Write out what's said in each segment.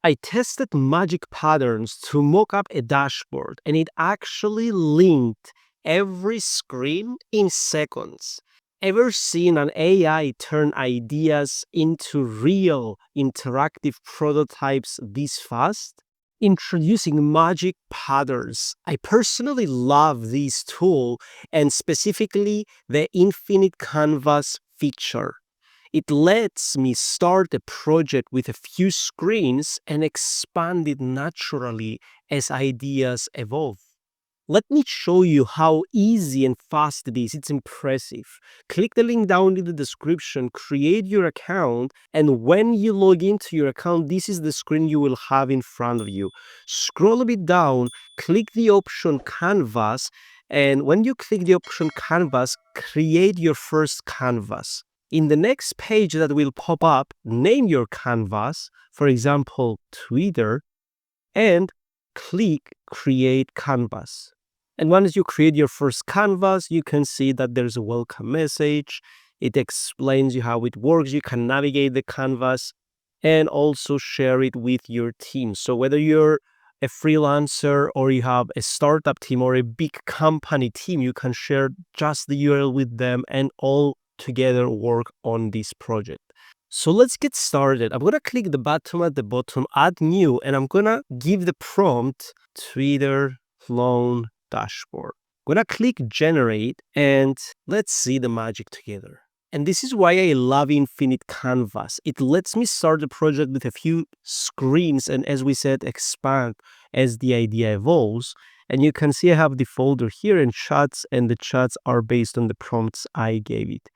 I tested magic patterns to mock up a dashboard, and it actually linked every screen in seconds. Ever seen an AI turn ideas into real interactive prototypes this fast? Introducing magic patterns. I personally love this tool, and specifically the infinite canvas feature. It lets me start a project with a few screens and expand it naturally as ideas evolve. Let me show you how easy and fast it is. It's impressive. Click the link down in the description, create your account, and when you log into your account, this is the screen you will have in front of you. Scroll a bit down, click the option Canvas, and when you click the option Canvas, create your first canvas. In the next page that will pop up, name your canvas, for example, Twitter, and click Create Canvas. And once you create your first canvas, you can see that there's a welcome message. It explains you how it works. You can navigate the canvas and also share it with your team. So whether you're a freelancer or you have a startup team or a big company team, you can share just the URL with them and all together work on this project. So let's get started. I'm going to click the button at the bottom, add new, and I'm going to give the prompt Twitter clone dashboard. I'm going to click generate and let's see the magic together. And this is why I love Infinite Canvas. It lets me start the project with a few screens and, as we said, expand as the idea evolves. And you can see I have the folder here and chats, and the chats are based on the prompts I gave it.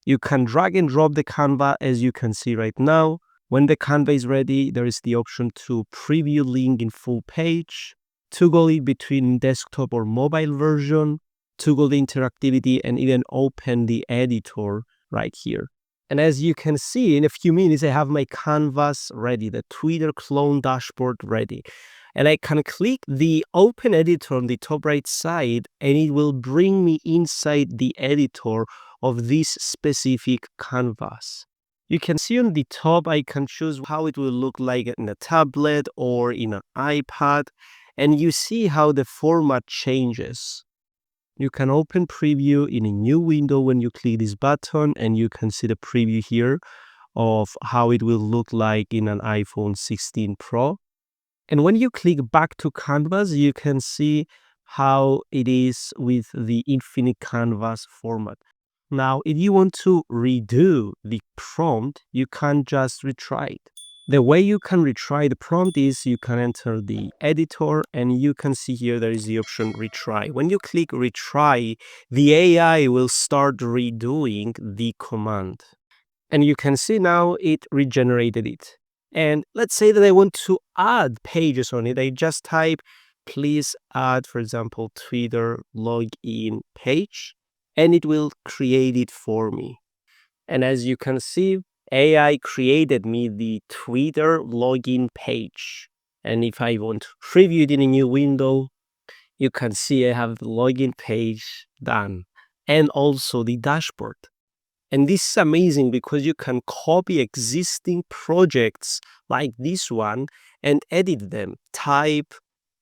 You can drag and drop the Canva as you can see right now. When the Canva is ready, there is the option to preview link in full page, toggle it between desktop or mobile version, toggle the interactivity, and even open the editor right here. And as you can see, in a few minutes, I have my canvas ready, the Twitter clone dashboard ready. And I can click the open editor on the top right side, and it will bring me inside the editor of this specific canvas. You can see on the top, I can choose how it will look like in a tablet or in an iPad, and you see how the format changes. You can open preview in a new window when you click this button, and you can see the preview here of how it will look like in an iPhone 16 Pro. And when you click back to Canvas, you can see how it is with the Infinite Canvas format. Now, if you want to redo the prompt, you can just retry it. The way you can retry the prompt is you can enter the editor, and you can see here there is the option retry. When you click retry, the AI will start redoing the command. And you can see now it regenerated it. And let's say that I want to add pages on it. I just type, please add, for example, Twitter login page, and it will create it for me. And as you can see, AI created me the Twitter login page. And if I want to preview it in a new window, you can see I have the login page done, and also the dashboard. And this is amazing because you can copy existing projects like this one and edit them, type,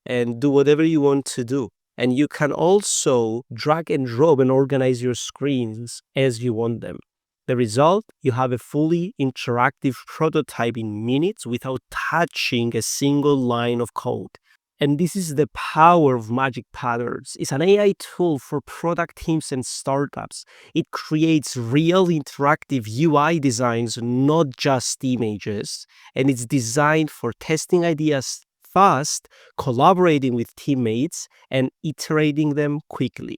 and do whatever you want to do. And you can also drag and drop and organize your screens as you want them. The result, you have a fully interactive prototype in minutes without touching a single line of code. And this is the power of Magic Patterns. It's an AI tool for product teams and startups. It creates real interactive UI designs, not just images. And it's designed for testing ideas fast, collaborating with teammates, and iterating them quickly.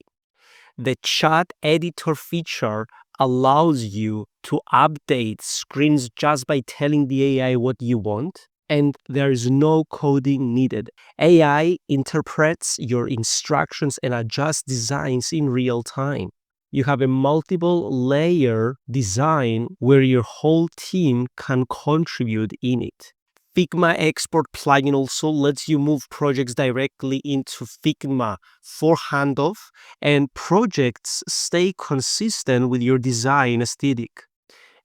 The chat editor feature allows you to update screens just by telling the AI what you want, and there is no coding needed. AI interprets your instructions and adjusts designs in real time. You have a multiple layer design where your whole team can contribute in it. Figma export plugin also lets you move projects directly into Figma for handoff, and projects stay consistent with your design aesthetic.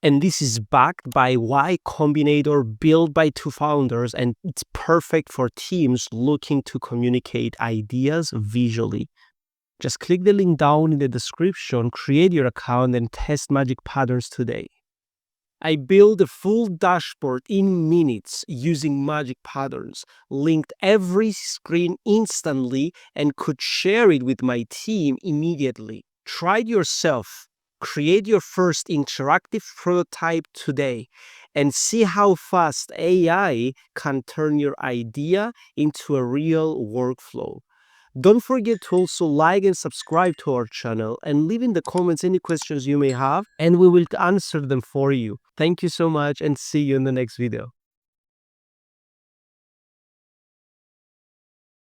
And this is backed by Y Combinator, built by two founders, and it's perfect for teams looking to communicate ideas visually. Just click the link down in the description, create your account, and test Magic Patterns today. I built a full dashboard in minutes using Magic Patterns, linked every screen instantly, and could share it with my team immediately. Try it yourself. Create your first interactive prototype today and see how fast AI can turn your idea into a real workflow. Don't forget to also like and subscribe to our channel and leave in the comments any questions you may have, and we will answer them for you. Thank you so much, and see you in the next video.